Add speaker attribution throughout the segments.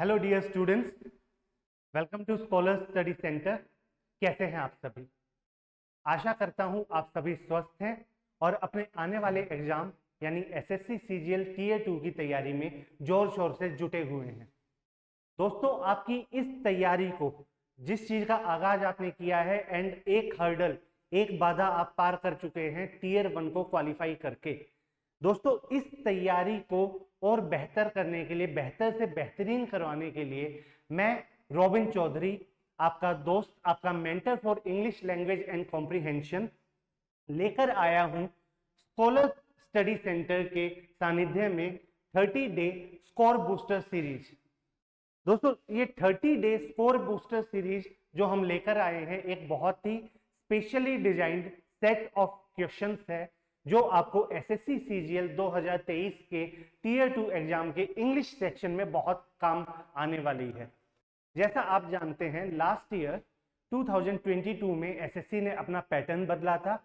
Speaker 1: Hello dear students, welcome to scholar study centre. कैसे हैं आप सभी? आशा करता हूं आप सभी स्वस्थ हैं और अपने आने वाले एग्जाम यानी एसएससी सीजीएल टीए 2 की तैयारी में जोर शोर से जुटे हुए हैं। दोस्तों, आपकी इस तैयारी को जिस चीज का आगाज आपने किया है एंड एक हर्डल, एक बाधा आप पार कर चुके हैं टीयर 1 को क्वालिफाई करके। दोस्तों, इस तैयारी को और बेहतर करने के लिए, बेहतर से बेहतरीन करवाने के लिए मैं रॉबिन चौधरी, आपका दोस्त, आपका mentor for English language and comprehension लेकर आया हूं स्कॉलर स्टडी सेंटर के सानिध्य में 30 डे स्कोर बूस्टर सीरीज। दोस्तों, ये 30 डे स्कोर बूस्टर सीरीज जो हम लेकर आए हैं एक बहुत ही specially designed set of questions है जो आपको एसएससी सीजीएल 2023 के टीयर 2 एग्जाम के इंग्लिश सेक्शन में बहुत काम आने वाली है। जैसा आप जानते हैं, लास्ट ईयर 2022 में एसएससी ने अपना पैटर्न बदला था।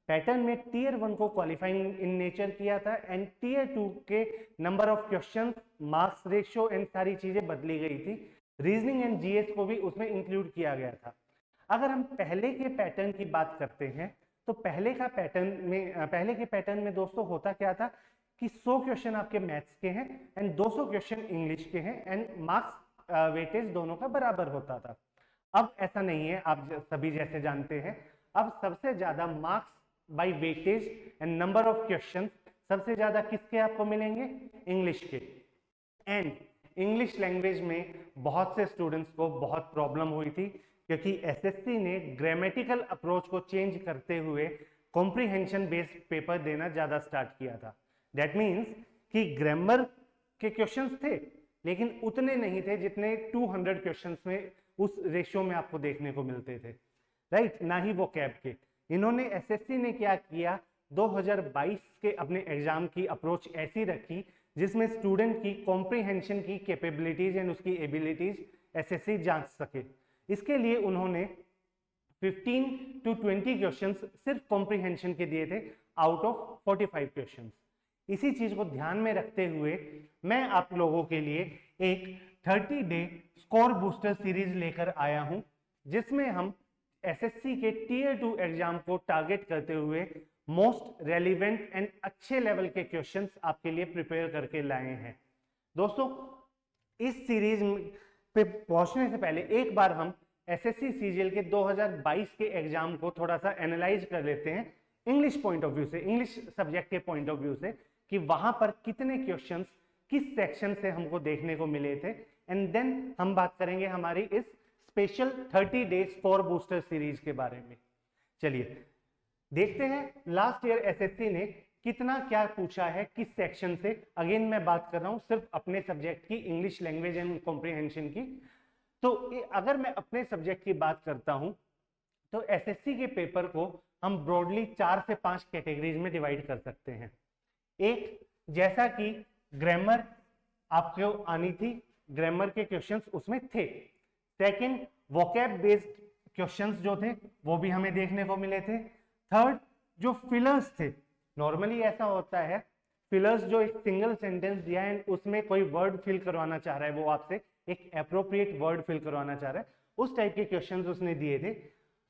Speaker 1: पैटर्न में टीयर 1 को क्वालिफाइंग इन नेचर किया था एंड टीयर 2 के number of questions, marks ratio and सारी चीजें बदली गई थी। रीजनिंग एंड जीएस को भी उसमें इंक्लूड किया गया था। अगर हम पहले के पैटर्न की बात करते हैं तो पहले के पैटर्न में दोस्तों होता क्या था कि 100 क्वेश्चन आपके मैथ्स के हैं एंड 200 क्वेश्चन इंग्लिश के हैं एंड मार्क्स वेटेज दोनों का बराबर होता था। अब ऐसा नहीं है, आप सभी जैसे जानते हैं अब सबसे ज्यादा marks bye weightage and number of questions सबसे ज्यादा किसके आपको मिलेंगे? इंग्लिश के। एंड इंग्लिश लैंग्वेज में बहुत से स्टूडेंट्स को बहुत प्रॉब्लम हुई थी क्योंकि एसएससी ने ग्रामेटिकल अप्रोच को चेंज करते हुए कॉम्प्रिहेंशन बेस्ड पेपर देना ज्यादा स्टार्ट किया था। दैट मीन्स कि ग्रामर के क्वेश्चंस थे लेकिन उतने नहीं थे जितने 200 क्वेश्चंस में उस रेशियो में आपको देखने को मिलते थे, राइट? ना ही वो कैब के। इन्होंने एसएससी ने क्या किया, 2022 के अपने एग्जाम की अप्रोच ऐसी रखी जिसमें स्टूडेंट की कॉम्प्रिहेंशन की कैपेबिलिटीज एंड उसकी एबिलिटीज एसएससी जांच सके। इसके लिए उन्होंने 15 to 20 क्वेश्चंस सिर्फ कॉम्प्रिहेंशन के दिए थे आउट ऑफ 45 क्वेश्चंस। इसी चीज को ध्यान में रखते हुए मैं आप लोगों के लिए एक 30 डे स्कोर बूस्टर सीरीज लेकर आया हूं जिसमें हम एसएससी के टीयर 2 एग्जाम को टारगेट करते हुए मोस्ट रेलिवेंट एंड अच्छे लेवल के क्वेश्चंस आपके लिए प्रिपेयर करके लाए हैं। दोस्तों, इस सीरीज पे पहुंचने से पहले एक बार हम एसएससी सीजीएल के 2022 के एग्जाम को थोड़ा सा एनालाइज कर लेते हैं इंग्लिश पॉइंट ऑफ व्यू से, इंग्लिश सब्जेक्ट के पॉइंट ऑफ व्यू से, कि वहां पर कितने क्वेश्चंस किस सेक्शन से हमको देखने को मिले थे। एंड देन हम बात करेंगे हमारी इस special 30 day score booster series के बारे में। चलिए देखते हैं लास्ट ईयर एसएससी ने कितना क्या पूछा है किस सेक्शन से। अगेन मैं बात कर रहा हूं सिर्फ अपने सब्जेक्ट की, इंग्लिश लैंग्वेज एंड कॉम्प्रिहेंशन की। तो अगर मैं अपने सब्जेक्ट की बात करता हूं तो एसएससी के पेपर को हम ब्रॉडली 4 से 5 कैटेगरीज में डिवाइड कर सकते हैं। एक, जैसा कि ग्रामर आपको आनी थी, ग्रामर के क्वेश्चंस उसमें थे। सेकंड, वोकैब बेस्ड क्वेश्चंस जो थे वो भी हमें देखने को मिले थे। थर्ड, जो फिलर्स थे, नॉर्मली ऐसा होता है फिलर्स जो एक सिंगल सेंटेंस दिया है उसमें कोई वर्ड फिल करवाना चाह रहा है, वो आपसे एक एप्रोप्रिएट वर्ड फिल करवाना चाह रहा है, उस टाइप के क्वेश्चंस उसने दिए थे।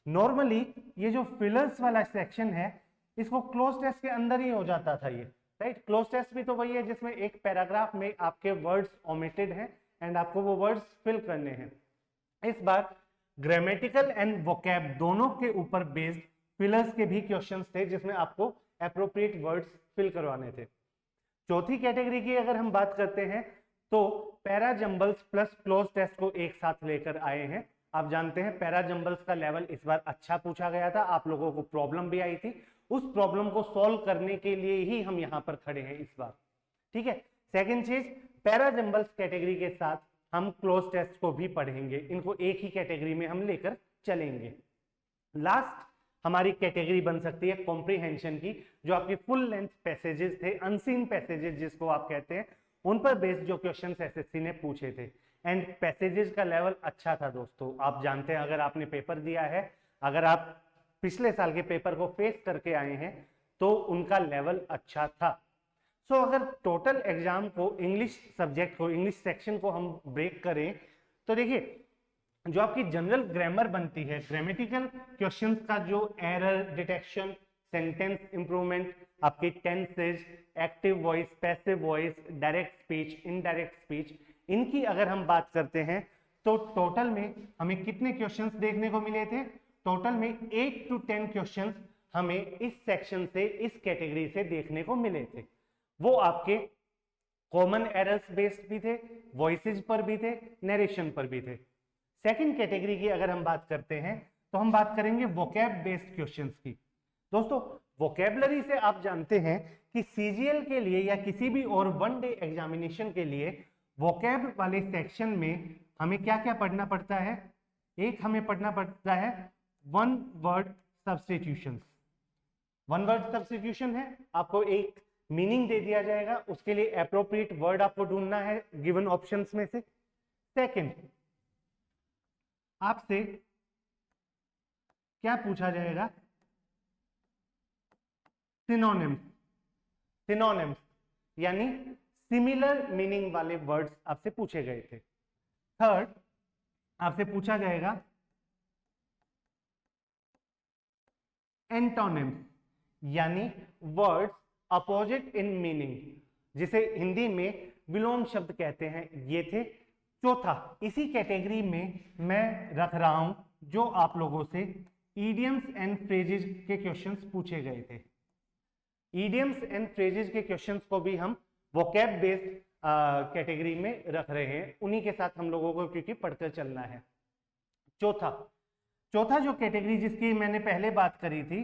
Speaker 1: नॉर्मली ये जो फिलर्स वाला सेक्शन है इसको क्लोज टेस्ट के अंदर ही हो जाता था ये, राइट? क्लोज टेस्ट भी तो वही है जिसमें एक पैराग्राफ में आपके वर्ड्स ओमिटेड हैं एंड आपको वो वर्ड्स फिल करने हैं। इस बार ग्रामेटिकल एंड वोकैब दोनों के ऊपर बेस्ड फिलर्स के भी क्वेश्चंस थे जिसमें आपको एप्रोप्रिएट वर्ड्स फिल करवाने थे। चौथी कैटेगरी की अगर हम बात करते हैं तो para jumbles plus cloze test को एक साथ लेकर आए हैं। आप जानते हैं पैरा जंबल्स का लेवल इस बार अच्छा पूछा गया था, आप लोगों को प्रॉब्लम भी आई थी, उस प्रॉब्लम को सॉल्व करने के लिए ही हम यहां पर खड़े हैं इस बार, ठीक है? सेकंड चीज, पैरा जंबल्स कैटेगरी के साथ हम क्लोज टेस्ट को भी पढ़ेंगे, इनको एक ही कैटेगरी में हम लेकर चलेंगे। लास्ट हमारी कैटेगरी बन सकती है कॉम्प्रिहेंशन की, जो आपके फुल लेंथ पैसेजेस थे, अनसीन पैसेजेस जिसको आप कहते हैं, उन पर बेस्ड जो क्वेश्चंस एसएससी ने पूछे थे। एंड पैसेजेस का लेवल अच्छा था दोस्तों, आप जानते हैं अगर आपने पेपर दिया है, अगर आप पिछले साल के पेपर को फेस करके आए हैं तो उनका लेवल अच्छा था। सो अगर टोटल एग्जाम को इंग्लिश सब्जेक्ट को, इंग्लिश सेक्शन को हम ब्रेक करें तो देखिए जो आपकी जनरल ग्रामर बनती है, ग्रामेटिकल क्वेश्चंस का जो एरर डिटेक्शन, सेंटेंस इंप्रूवमेंट, आपकी tenses, active voice, passive voice, direct speech, indirect speech, इनकी अगर हम बात करते हैं तो टोटल में हमें कितने क्वेश्चंस देखने को मिले थे? टोटल में 8 to 10 क्वेश्चंस हमें इस सेक्शन से, इस कैटेगरी से देखने को मिले थे। वो आपके कॉमन एरर्स बेस्ड भी थे, वॉइसेज पर भी थे, नरेशन पर भी थे। सेकंड कैटेगरी की अगर हम बात करते हैं तो हम बात करेंगे वोकैब बेस्ड क्वेश्चंस की। दोस्तों वोकैबलरी से आप जानते हैं कि सीजीएल के लिए या किसी भी और वन डे एग्जामिनेशन के लिए वोकैब वाले सेक्शन में हमें क्या क्या पढ़ना पड़ता है? एक हमें पढ़ना पड़ता है one word substitutions. One word substitution है, आपको एक मीनिंग दे दिया जाएगा, उसके लिए एप्रोप्रिएट वर्ड आपको ढूंढना है गिवन ऑप्शंस में से। सेकंड, आपसे क्या पूछा जाएगा? सिनोनिम्स। सिनोनिम्स यानी सिमिलर मीनिंग वाले वर्ड्स आपसे पूछे गए थे। थर्ड, आपसे पूछा जाएगा एंटोनिम्स यानी वर्ड्स अपोजिट इन मीनिंग, जिसे हिंदी में विलोम शब्द कहते हैं, ये थे। चौथा, इसी कैटेगरी में मैं रख रहा हूं जो आप लोगों से इडियम्स एंड फ्रेजेस के क्वेश्चंस पूछे गए थे। इडियम्स एंड फ्रेजेस के क्वेश्चंस को भी हम वोकैब बेस्ड कैटेगरी में रख रहे हैं, उन्हीं के साथ हम लोगों को क्योंकि पढ़कर चलना है। चौथा जो कैटेगरी जिसकी मैंने पहले बात करी थी,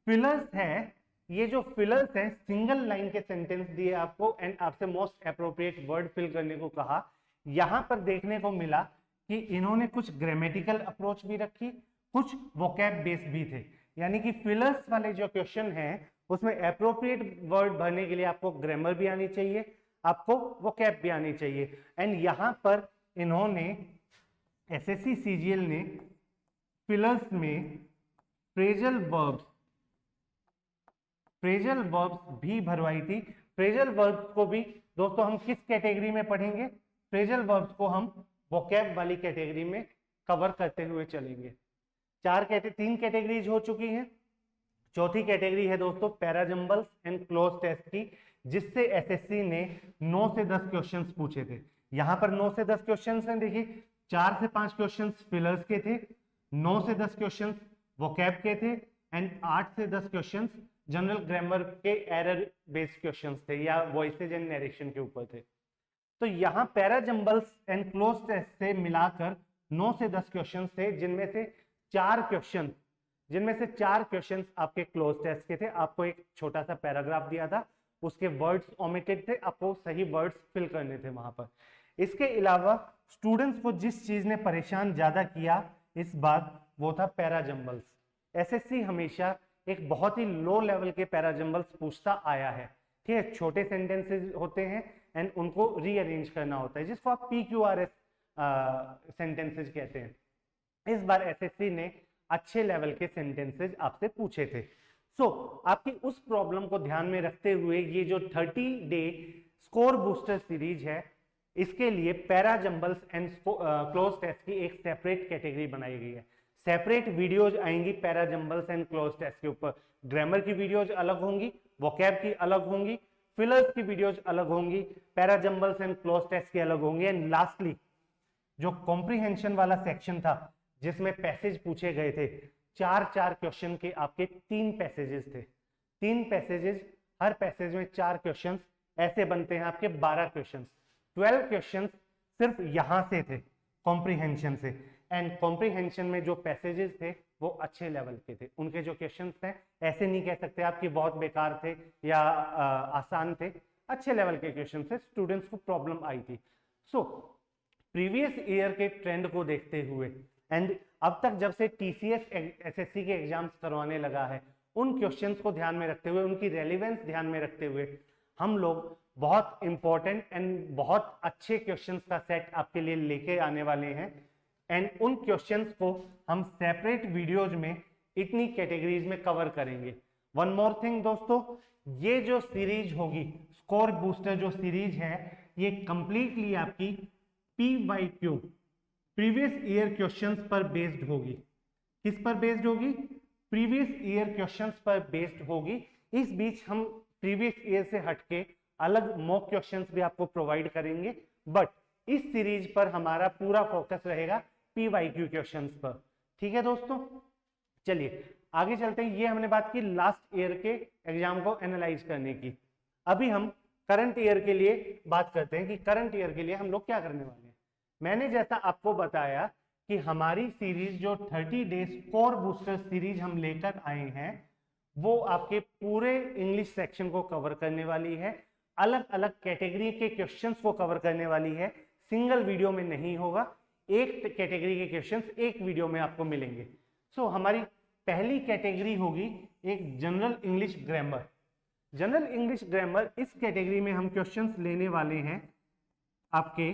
Speaker 1: फिलर्स है। ये जो फिलर्स है, सिंगल लाइन के सेंटेंस दिए आपको एंड आपसे मोस्ट एप्रोप्रिएट वर्ड फिल करने को कहा। यहां पर देखने को मिला कि इन्होंने कुछ ग्रामेटिकल अप्रोच भी रखी, कुछ वोकैब बेस्ड भी थे। यानी कि फिलर्स वाले जो क्वेश्चन हैं उसमें एप्रोप्रिएट वर्ड भरने के लिए आपको ग्रामर भी आनी चाहिए, आपको वोकैब भी आनी चाहिए। एंड यहां पर इन्होंने एसएससी सीजीएल ने फिलर्स में फ्रेजल वर्ब्स भी भरवाई थी। फ्रेजल वर्ब्स को भी दोस्तों हम किस कैटेगरी में पढ़ेंगे? फ्रेजल वर्ब्स को हम वोकैब वाली कैटेगरी में कवर करते हुए चलेंगे। तीन कैटेगरीज हो चुकी हैं। चौथी कैटेगरी है दोस्तों पैराजंबल्स एंड क्लोज टेस्ट की, जिससे एसएससी ने 9 से 10 क्वेश्चंस पूछे थे। यहां पर 9 से 10 क्वेश्चंस हैं, देखिए 4 से 5 क्वेश्चंस फिलर्स के थे, 9 से 10 क्वेश्चंस वोकैब के थे एंड 8 से 10 क्वेश्चंस जनरल ग्रामर के एरर बेस्ड क्वेश्चंस थे या वॉइसेज एंड नरेशन के ऊपर थे। तो यहाँ पैराजंबल्स एंड क्लोज टेस्ट से मिलाकर 9 से 10 क्वेश्चंस थे, जिनमें से 4 क्वेश्चंस आपके क्लोज टेस्ट के थे। आपको एक छोटा सा पैराग्राफ दिया था, उसके वर्ड्स ओमिटेड थे, आपको सही वर्ड्स फिल करने थे वहां पर। इसके अलावा स्टूडेंट्स को जिस चीज ने परेशान ज्यादा किया इस बार, वो था पैराजंबल्स। एसएससी हमेशा एक बहुत ही लो लेवल के पैराजंबल्स पूछता आया है, ठीक है। छोटे सेंटेंसेस होते हैं एंड उनको रीअरेंज करना होता है, जिसको आप PQRS सेंटेंसेस कहते हैं। इस बार एसएससी ने अच्छे लेवल के सेंटेंसेस आपसे पूछे थे। आपकी उस प्रॉब्लम को ध्यान में रखते हुए ये जो 30 डे स्कोर बूस्टर सीरीज है, इसके लिए पैराजंबल्स एंड क्लोज टेस्ट की एक सेपरेट कैटेगरी बनाई गई है। सेपरेट वीडियोज आएंगी पैराजंबल्स एंड क्लोज टेस्ट के ऊपर। ग्रामर की वीडियोज अलग होंगी, वोकैब की अलग होंगी, फिलर्स की वीडियोज अलग होंगी, पैराजंबल्स एंड क्लोज टेस्ट की अलग होंगी। एंड लास्टली जो कॉम्प्रीहेंशन वाला सेक्शन था, जिसमें पैसेज पूछे गए थे, 4 क्वेश्चन के आपके 3 पैसेजेस थे। 3 पैसेजेस, हर पैसेज में 4 क्वेश्चन, ऐसे बनते हैं आपके 12 क्वेश्चन। 12 क्वेश्चन सिर्फ यहां से थे कॉम्प्रीहेंशन से। एंड कॉम्प्रीहेंशन में जो पैसेजेस थे वो अच्छे लेवल के थे। उनके जो क्वेश्चंस थे, ऐसे नहीं कह सकते आप कि बहुत बेकार थे या आसान थे, अच्छे लेवल के क्वेश्चन थे, स्टूडेंट्स को प्रॉब्लम आई थी। प्रीवियस ईयर के ट्रेंड को देखते हुए एंड अब तक जब से टीसीएस एसएससी के एग्जाम्स करवाने लगा है, उन क्वेश्चंस को ध्यान में रखते हुए, उनकी रेलेवेंस ध्यान में रखते हुए, हम लोग बहुत इंपॉर्टेंट एंड बहुत अच्छे क्वेश्चंस का सेट आपके लिए लेके आने वाले हैं। एंड उन क्वेश्चंस को हम सेपरेट वीडियोज में इतनी कैटेगरीज में कवर करेंगे। वन मोर थिंग दोस्तों, ये जो सीरीज होगी स्कोर बूस्टर जो सीरीज है ये कंप्लीटली आपकी PYQ प्रीवियस ईयर क्वेश्चंस पर बेस्ड होगी। किस पर बेस्ड होगी? प्रीवियस ईयर क्वेश्चंस पर बेस्ड होगी। इस बीच हम प्रीवियस ईयर से हटके अलग मॉक क्वेश्चंस भी आपको प्रोवाइड करेंगे, बट इस सीरीज पर हमारा पूरा फोकस रहेगा PYQ क्वेश्चंस पर। ठीक है दोस्तों, चलिए आगे चलते हैं। ये हमने बात की लास्ट ईयर के एग्जाम को एनालाइज करने की। अभी हम करंट ईयर के लिए बात करते हैं कि करंट ईयर के लिए हम लोग क्या करने वाले हैं। मैंने जैसा आपको बताया कि हमारी सीरीज जो 30 डेज स्कोर बूस्टर सीरीज हम लेकर आए हैं वो आपके पूरे इंग्लिश सेक्शन को कवर करने वाली है, अलग अलग कैटेगरी के क्वेश्चंस को कवर करने वाली है। सिंगल वीडियो में नहीं होगा, एक कैटेगरी के क्वेश्चंस एक वीडियो में आपको मिलेंगे। हमारी पहली कैटेगरी होगी एक general English grammar. General English grammar, इस कैटेगरी में हम क्वेश्चंस लेने वाले हैं आपके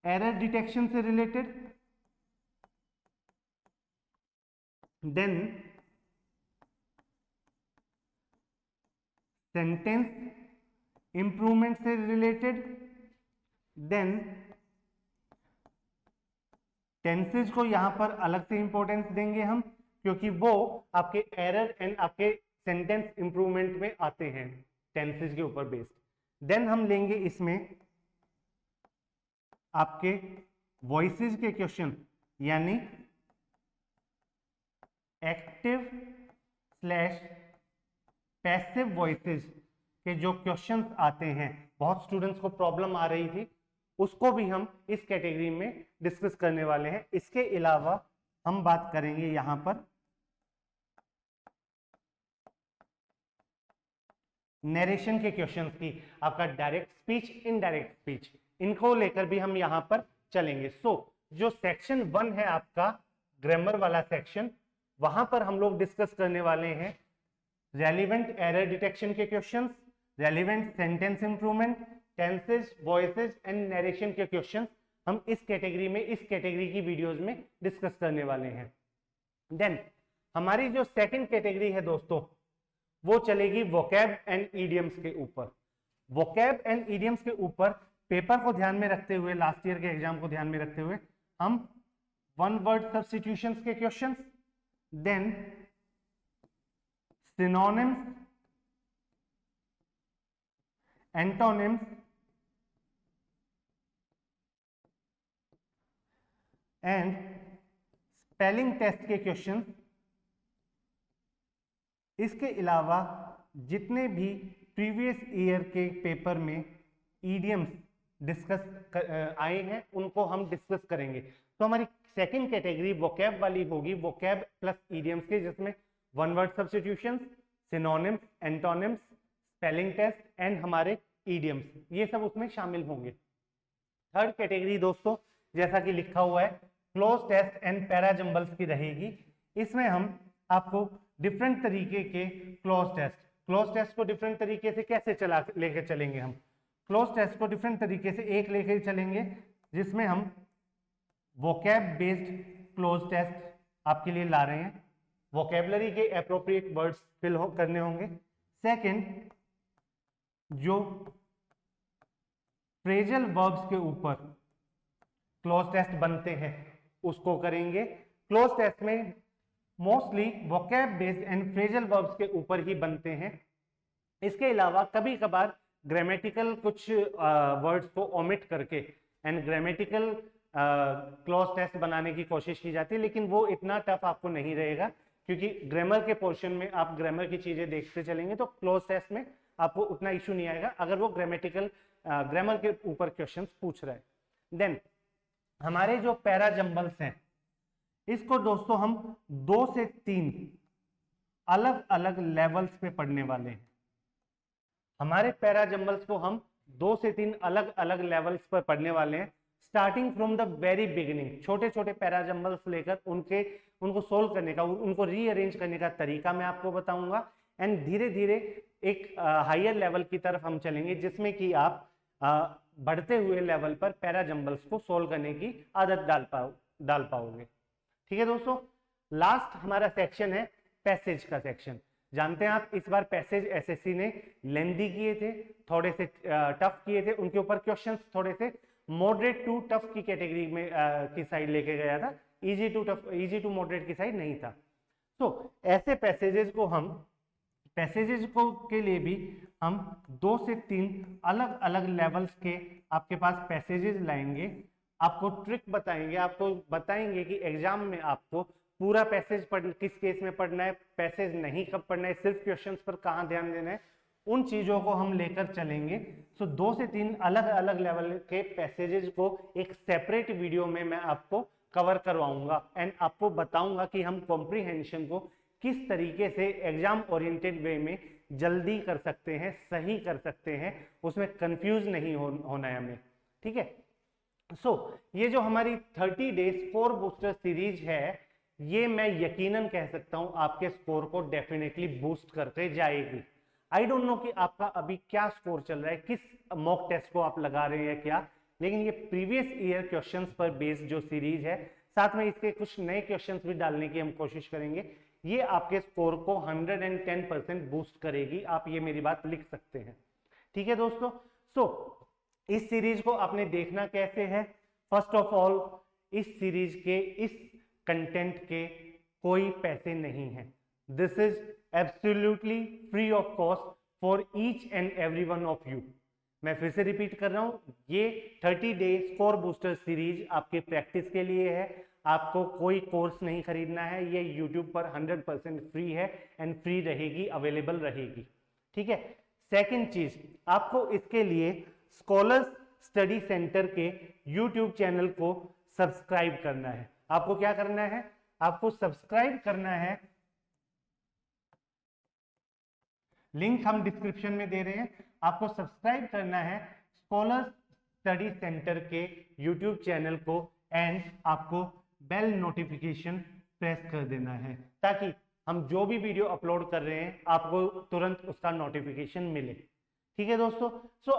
Speaker 1: एरर डिटेक्शन से रिलेटेड, देन सेंटेंस इंप्रूवमेंट से रिलेटेड, देन टेंसेज को यहां पर अलग से इंपॉर्टेंस देंगे हम, क्योंकि वो आपके एरर एंड आपके सेंटेंस इंप्रूवमेंट में आते हैं टेंसेज के ऊपर बेस्ड। देन हम लेंगे इसमें आपके वॉइसेज के क्वेश्चन, यानी एक्टिव स्लैश पैसिव वॉइसेज के जो क्वेश्चंस आते हैं, बहुत स्टूडेंट्स को प्रॉब्लम आ रही थी, उसको भी हम इस कैटेगरी में डिस्कस करने वाले हैं। इसके अलावा हम बात करेंगे यहां पर नरेशन के क्वेश्चंस की, आपका डायरेक्ट स्पीच, इनडायरेक्ट स्पीच, इनको लेकर भी हम यहां पर चलेंगे। जो सेक्शन 1 है आपका ग्रामर वाला सेक्शन, वहां पर हम लोग डिस्कस करने वाले हैं रेलिवेंट एरर डिटेक्शन के questions, relevant sentence improvement, tenses, voices and narration के क्वेश्चंस हम इस कैटेगरी की वीडियोस में डिस्कस करने वाले हैं। देन हमारी जो सेकंड कैटेगरी है दोस्तों, वो चलेगी वोकैब एंड इडियम्स के ऊपर। वोकैब एंड इडियम्स के ऊपर पेपर को ध्यान में रखते हुए, लास्ट ईयर के एग्जाम को ध्यान में रखते हुए, हम वन वर्ड सब्स्टिट्यूशंस के questions, then synonyms, antonyms, and spelling test के क्वेश्चंस, इसके अलावा जितने भी प्रीवियस ईयर के पेपर में ईडियम्स डिस्कस आए हैं उनको हम डिस्कस करेंगे। तो हमारी सेकंड कैटेगरी वोकैब वाली होगी, वोकैब प्लस ईडियम्स के, जिसमें one word substitutions, synonyms, antonyms, spelling test and हमारे ईडियम्स, ये सब उसमें शामिल होंगे। थर्ड कैटेगरी दोस्तों, जैसा कि लिखा हुआ है, cloze test and para jumbles की रहेगी। इसमें हम आपको डिफरेंट तरीके के क्लोज टेस्ट को डिफरेंट तरीके से कैसे लेकर चलेंगे। हम क्लोज टेस्ट को डिफरेंट तरीके से एक लेकर चलेंगे, जिसमें हम वोकैब बेस्ड क्लोज टेस्ट आपके लिए ला रहे हैं। वोकैबुलरी के एप्रोप्रिएट वर्ड्स फिल करने होंगे। सेकंड, जो फ्रेजल वर्ब्स के ऊपर क्लोज टेस्ट बनते हैं उसको करेंगे। क्लोज टेस्ट में mostly vocab based and phrasal verbs के ऊपर ही बनते हैं। इसके अलावा कभी कभार ग्रामेटिकल कुछ वर्ड्स को ओमिट करके एंड ग्रामेटिकल क्लोज टेस्ट बनाने की कोशिश की जाती है, लेकिन वो इतना टफ आपको नहीं रहेगा, क्योंकि ग्रामर के पोर्शन में आप ग्रामर की चीजें देखते चलेंगे तो क्लोज टेस्ट में आपको उतना इशू नहीं आएगा अगर वो ग्रामर के ऊपर क्वेश्चंस पूछ रहा है। देन हमारे जो पैरा जंबल्स हैं, इसको दोस्तों हम 2 से 3 अलग अलग लेवल्स पे पढ़ने वाले हैं। हमारे पैरा जंबल्स को हम 2 से 3 अलग अलग लेवल्स पर पढ़ने वाले हैं, starting from the very beginning. छोटे छोटे पैरा जंबल्स लेकर उनको सोल्व करने का, उनको रीअरेंज करने का तरीका मैं आपको बताऊंगा, एंड धीरे धीरे एक हायर लेवल की तरफ हम चलेंगे, जिसमें कि आप बढ़ते हुए लेवल पर पैरा जंबल्स को सोल्व करने की आदत डाल पाओगे। ठीक है दोस्तों, लास्ट हमारा सेक्शन है पैसेज का सेक्शन, जानते हैं आप, इस बार पैसेज एसएससी ने लेंदी किए थे, थोड़े से टफ किए थे, उनके ऊपर क्वेश्चंस थोड़े से मॉडरेट टू टफ की कैटेगरी में की साइड लेके गया था, easy to tough, easy to moderate की साइड नहीं था। तो ऐसे पैसेजेस को के लिए भी हम 2 से 3 अलग अलग लेवल्स के आपके पास पैसेजेस लाएंगे, आपको ट्रिक बताएंगे, आपको बताएंगे कि एग्जाम में आपको पूरा पैसेज किस केस में पढ़ना है, पैसेज नहीं कब पढ़ना है, सिर्फ क्वेश्चंस पर कहाँ ध्यान देना है, उन चीजों को हम लेकर चलेंगे। सो 2 से 3 अलग अलग लेवल के पैसेजेस को एक सेपरेट वीडियो में मैं आपको कवर करवाऊंगा एंड आपको बताऊंगा कि हम कॉम्प्रीहेंशन को किस तरीके से एग्जाम ओरिएंटेड वे में जल्दी कर सकते हैं, सही कर सकते हैं, उसमें कंफ्यूज नहीं होना है हमें, ठीक है। ये जो हमारी 30 डेज स्कोर बूस्टर सीरीज है, ये मैं यकीनन कह सकता हूं आपके स्कोर को डेफिनेटली बूस्ट करके जाएगी। आई डोंट नो कि आपका अभी क्या स्कोर चल रहा है, किस मॉक टेस्ट को आप लगा रहे हैं क्या, लेकिन ये प्रीवियस ईयर क्वेश्चंस पर बेस्ड जो सीरीज है, साथ में इसके कुछ नए क्वेश्चंस भी डालने की हम कोशिश करेंगे, ये आपके स्कोर को 110% बूस्ट करेगी। आप ये मेरी बात लिख सकते हैं, ठीक है दोस्तों। इस सीरीज को आपने देखना कैसे है? फर्स्ट ऑफ ऑल, इस सीरीज के इस कंटेंट के कोई पैसे नहीं है, this is absolutely free of cost for each and every one of you. मैं फिर से रिपीट कर रहा हूं, ये 30 डे स्कोर बूस्टर सीरीज आपकी प्रैक्टिस के लिए है, आपको कोई कोर्स नहीं खरीदना है, ये यूट्यूब पर 100% फ्री है एंड फ्री रहेगी, अवेलेबल रहेगी, ठीक है। सेकंड चीज, आपको इसके लिए स्कॉलर्स स्टडी सेंटर के यूट्यूब चैनल को सब्सक्राइब करना है। आपको क्या करना है? आपको सब्सक्राइब करना है, लिंक हम डिस्क्रिप्शन में दे रहे हैं, आपको सब्सक्राइब करना है स्कॉलर्स स्टडी सेंटर के यूट्यूब चैनल को एंड आपको बेल नोटिफिकेशन प्रेस कर देना है, ताकि हम जो भी वीडियो अपलोड कर रहे हैं आपको तुरंत उसका नोटिफिकेशन मिले, ठीक है दोस्तों।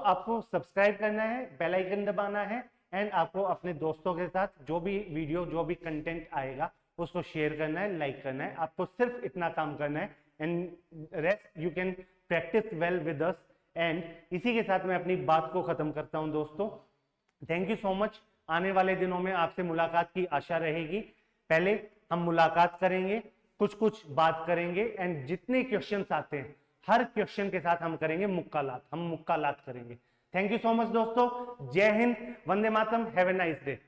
Speaker 1: आपको सब्सक्राइब करना है, बेल आइकन दबाना है एंड आपको अपने दोस्तों के साथ जो भी वीडियो, जो भी कंटेंट आएगा उसको शेयर करना है, लाइक करना है, आपको सिर्फ इतना काम करना है and rest you can practice well with us. And इसी के साथ मैं अपनी बात को खत्म करता हूं दोस्तों। Thank you so much. आने वाले दिनों में आपसे मुलाकात की आशा रहेगी। पहले हम मुलाकात करेंगे, कुछ बात करेंगे एंड जितने क्वेश्चंस आते हैं हर क्वेश्चन के साथ हम करेंगे मुक्कालात, हम मुक्कालात करेंगे। थैंक यू सो मच दोस्तों। जय Hind, Vande Mataram, have a nice day.